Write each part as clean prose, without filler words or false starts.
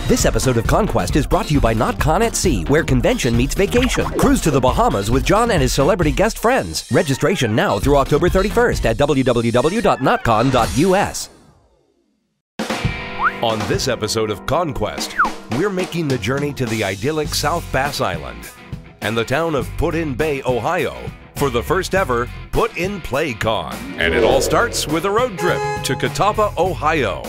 This episode of ConQuest is brought to you by NotCon at Sea, where convention meets vacation. Cruise to the Bahamas with John and his celebrity guest friends. Registration now through October 31st at www.notcon.us. On this episode of ConQuest, we're making the journey to the idyllic South Bass Island and the town of Put-in Bay, Ohio, for the first ever Put-in Play Con. And it all starts with a road trip to Catawba, Ohio,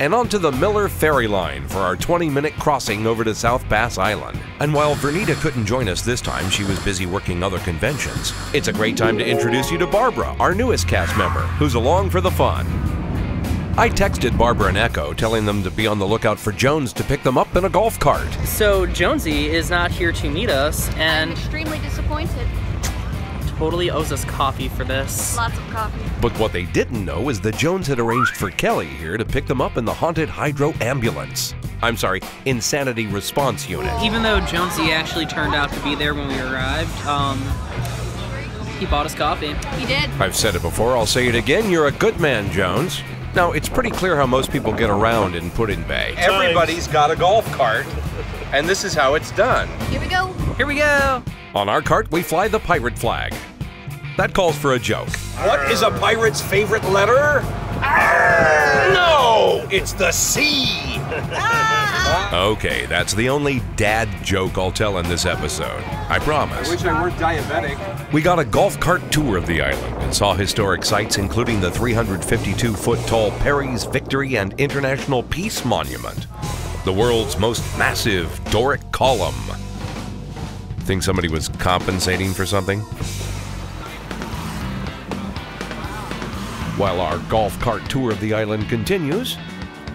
and onto the Miller Ferry Line for our 20-minute crossing over to South Bass Island. And while Vernita couldn't join us this time, she was busy working other conventions, it's a great time to introduce you to Barbara, our newest cast member, who's along for the fun. I texted Barbara and Echo, telling them to be on the lookout for Jones to pick them up in a golf cart. So Jonesy is not here to meet us, and I'm extremely disappointed. Totally owes us coffee for this. Lots of coffee. But what they didn't know is that Jones had arranged for Kelly here to pick them up in the haunted hydro ambulance. I'm sorry, insanity response unit. Even though Jonesy actually turned out to be there when we arrived, he bought us coffee. He did. I've said it before, I'll say it again, you're a good man, Jones. Now, it's pretty clear how most people get around in Put-in Bay. Everybody's got a golf cart, and this is how it's done. Here we go. Here we go! On our cart, we fly the pirate flag. That calls for a joke. What is a pirate's favorite letter? R! No! It's the C! Okay, that's the only dad joke I'll tell in this episode. I promise. I wish I weren't diabetic. We got a golf cart tour of the island and saw historic sites including the 352-foot-tall Perry's Victory and International Peace Monument, the world's most massive Doric column. Think somebody was compensating for something? While our golf cart tour of the island continues,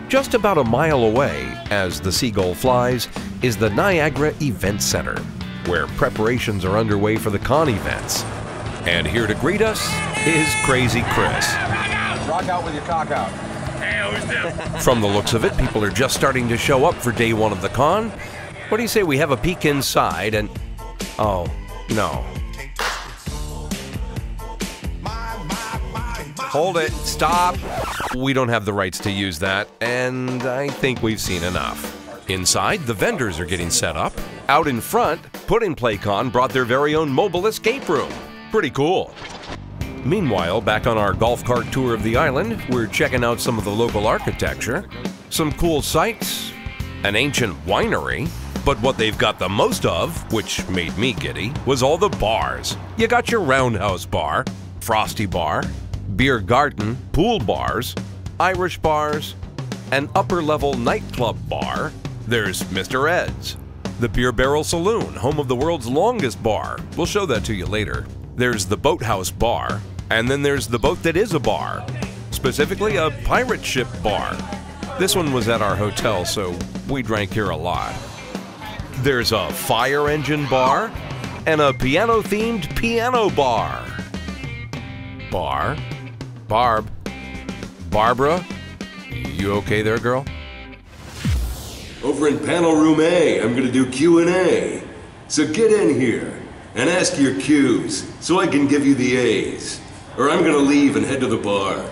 just about a mile away, as the Seagull flies, is the Niagara Event Center, where preparations are underway for the con events. And here to greet us is Crazy Chris. Rock out with your cock out. From the looks of it, people are just starting to show up for day one of the con. What do you say we have a peek inside and... Oh, no. Hold it, stop. We don't have the rights to use that, and I think we've seen enough. Inside, the vendors are getting set up. Out in front, Put-in Play Con brought their very own mobile escape room. Pretty cool. Meanwhile, back on our golf cart tour of the island, we're checking out some of the local architecture, some cool sights, an ancient winery, but what they've got the most of, which made me giddy, was all the bars. You got your Roundhouse Bar, Frosty Bar, beer garden, pool bars, Irish bars, an upper-level nightclub bar. There's Mr. Ed's, the Beer Barrel Saloon, home of the world's longest bar. We'll show that to you later. There's the Boathouse Bar, and then there's the boat that is a bar, specifically a pirate ship bar. This one was at our hotel, so we drank here a lot. There's a fire engine bar and a piano-themed piano bar. Barbara, you okay there, girl? Over in panel room A, I'm gonna do Q&A. So get in here and ask your Q's so I can give you the A's. Or I'm gonna leave and head to the bar.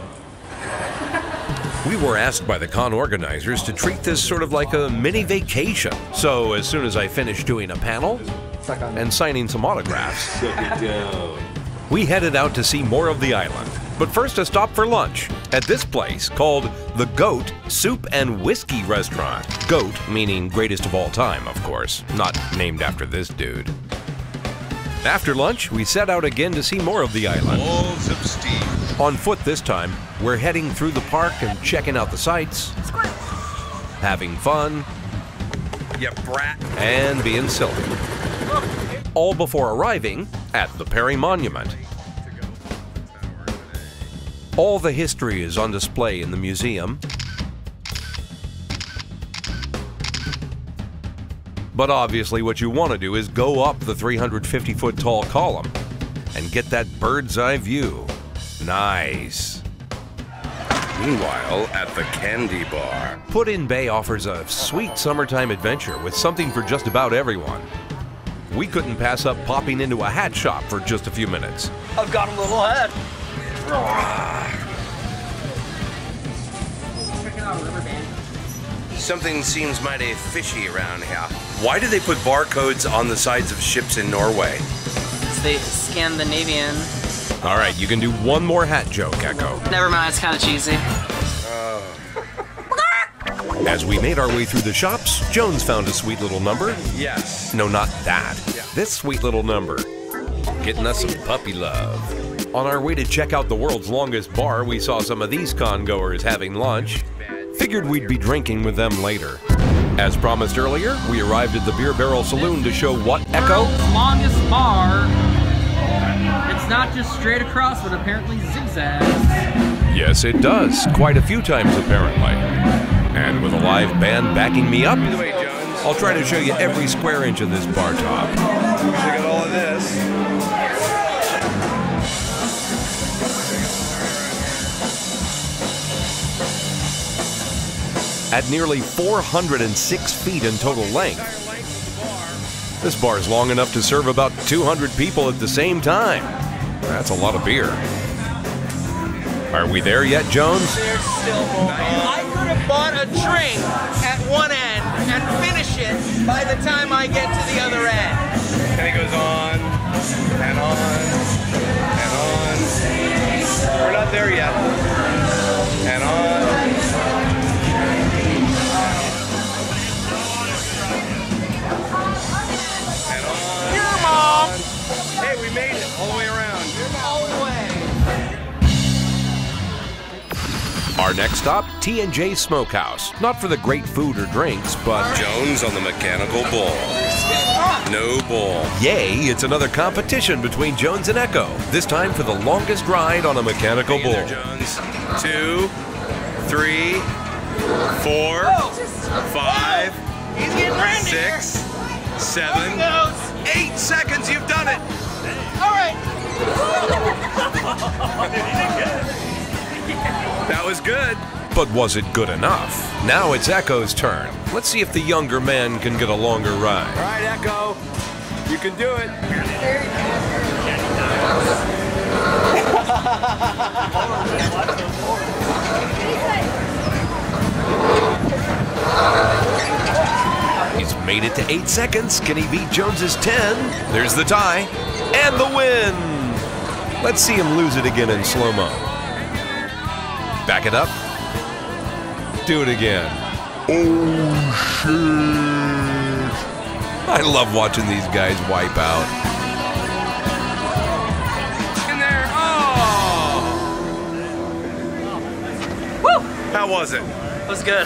We were asked by the con organizers to treat this sort of like a mini vacation. So as soon as I finished doing a panel and signing some autographs, Suck it down. we headed out to see more of the island. But first a stop for lunch at this place called the Goat Soup and Whiskey Restaurant. Goat meaning greatest of all time, of course, not named after this dude. After lunch, we set out again to see more of the island. Balls of steam. On foot this time, we're heading through the park and checking out the sights, having fun, You brat. and being silly. All before arriving at the Perry Monument. All the history is on display in the museum. But obviously what you want to do is go up the 350-foot tall column and get that bird's eye view. Nice. Meanwhile, at the candy bar. Put-in Bay offers a sweet summertime adventure with something for just about everyone. We couldn't pass up popping into a hat shop for just a few minutes. I've got a little head. Checking out a rubber band. Something seems mighty fishy around here. Why do they put barcodes on the sides of ships in Norway? They Scandinavian. All right, you can do one more hat joke, Echo. Never mind, it's kind of cheesy. As we made our way through the shops, Jones found a sweet little number. Yes. No, not that. This sweet little number. Getting us some puppy love. On our way to check out the world's longest bar, we saw some of these con-goers having lunch. Figured we'd be drinking with them later. As promised earlier, we arrived at the Beer Barrel Saloon to show what, Echo? World's longest bar. It's not just straight across, but apparently zigzags. Yes, it does. Quite a few times, apparently. And with a live band backing me up, I'll try to show you every square inch of this bar top. Look at all of this. At nearly 406 feet in total length, this bar is long enough to serve about 200 people at the same time. That's a lot of beer. Are we there yet, Jones? I could have bought a drink at one end and finish it by the time I get to the other end. And it goes on, and on, and on. We're not there yet. And on. And on. Your mom! Hey, we made it all the way around. All the way. Our next stop, T&J Smokehouse. Not for the great food or drinks, but Jones on the mechanical bull. No bull. yay, it's another competition between Jones and Echo. This time for the longest ride on a mechanical Hang in bull. there, Jones. 2, 3, 4, 5, He's getting randy here. 6, 7, Goes. 8 seconds. You've done it. All right. That was good. But was it good enough? Now it's Echo's turn. Let's see if the younger man can get a longer ride. All right, Echo. You can do it. He's made it to 8 seconds. Can he beat Jones's 10? There's the tie. And the win! Let's see him lose it again in slow-mo. Back it up. Do it again. Oh, shit. I love watching these guys wipe out. In there. Oh! Woo! How was it? It was good.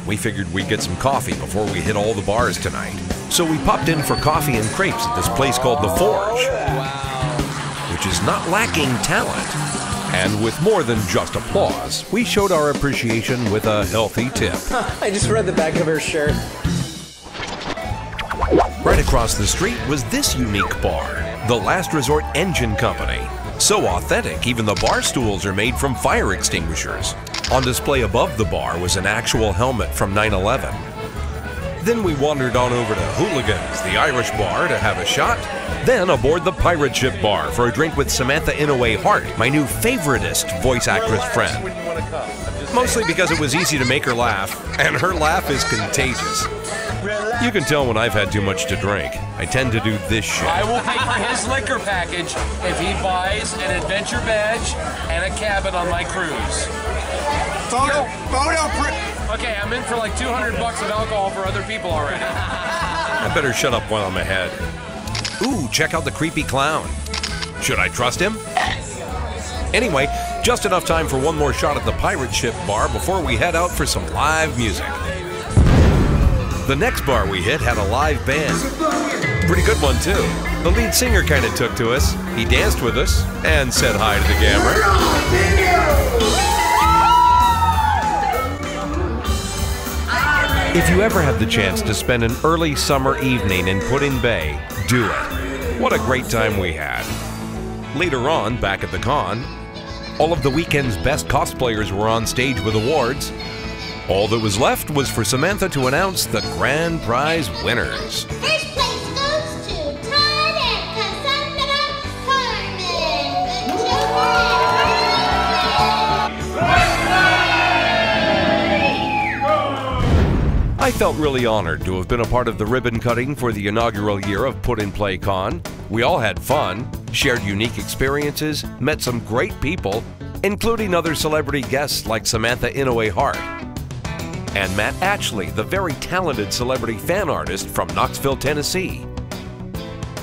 We figured we'd get some coffee before we hit all the bars tonight. So we popped in for coffee and crepes at this place called The Forge, which is not lacking talent. And with more than just applause, we showed our appreciation with a healthy tip. I just read the back of her shirt. Right across the street was this unique bar, the Last Resort Engine Company. So authentic, even the bar stools are made from fire extinguishers. On display above the bar was an actual helmet from 9/11. Then we wandered on over to Hooligans, the Irish bar, to have a shot. Then aboard the pirate ship bar for a drink with Samantha Inouye Hart, my new favoritist voice actress friend. Mostly because it was easy to make her laugh, and her laugh is contagious. You can tell when I've had too much to drink. I tend to do this shit. I will pay for his liquor package if he buys an adventure badge and a cabin on my cruise. Okay, I'm in for like $200 of alcohol for other people already. I better shut up while I'm ahead. Ooh, check out the creepy clown. Should I trust him? Anyway, just enough time for one more shot at the pirate ship bar before we head out for some live music. The next bar we hit had a live band. Pretty good one, too. The lead singer kind of took to us. He danced with us and said hi to the camera. If you ever have the chance to spend an early summer evening in Put-in Bay, do it. What a great time we had. Later on, back at the con, all of the weekend's best cosplayers were on stage with awards. All that was left was for Samantha to announce the grand prize winners. First place goes to Todd and Cassandra Carmen. Good job. I felt really honored to have been a part of the ribbon cutting for the inaugural year of Put in Play Con. We all had fun, shared unique experiences, met some great people, including other celebrity guests like Samantha Inouye Hart and Matt Ashley, the very talented celebrity fan artist from Knoxville, Tennessee.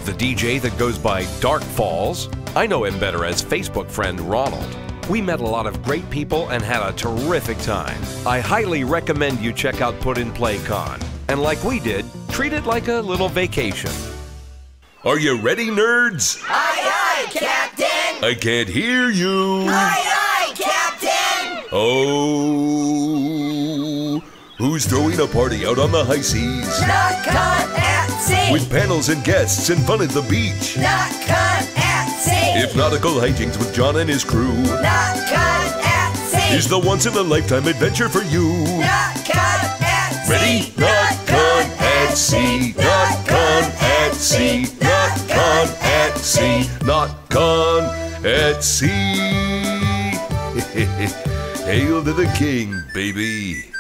The DJ that goes by Dark Falls, I know him better as Facebook friend Ronald. We met a lot of great people and had a terrific time. I highly recommend you check out Put in Play Con. And like we did, treat it like a little vacation. Are you ready, nerds? Aye, aye, Captain! I can't hear you. Aye, aye, Captain! Oh, who's throwing a party out on the high seas? Not Con at sea! With panels and guests and fun at the beach. Not Con at sea! If nautical hijinks with John and his crew. Not Con at sea! Is the once-in-a-lifetime adventure for you. Not Con at sea! Ready? Not Con at sea. Not Con at sea. Not Con at sea. Not Con at sea. Hail to the king, baby.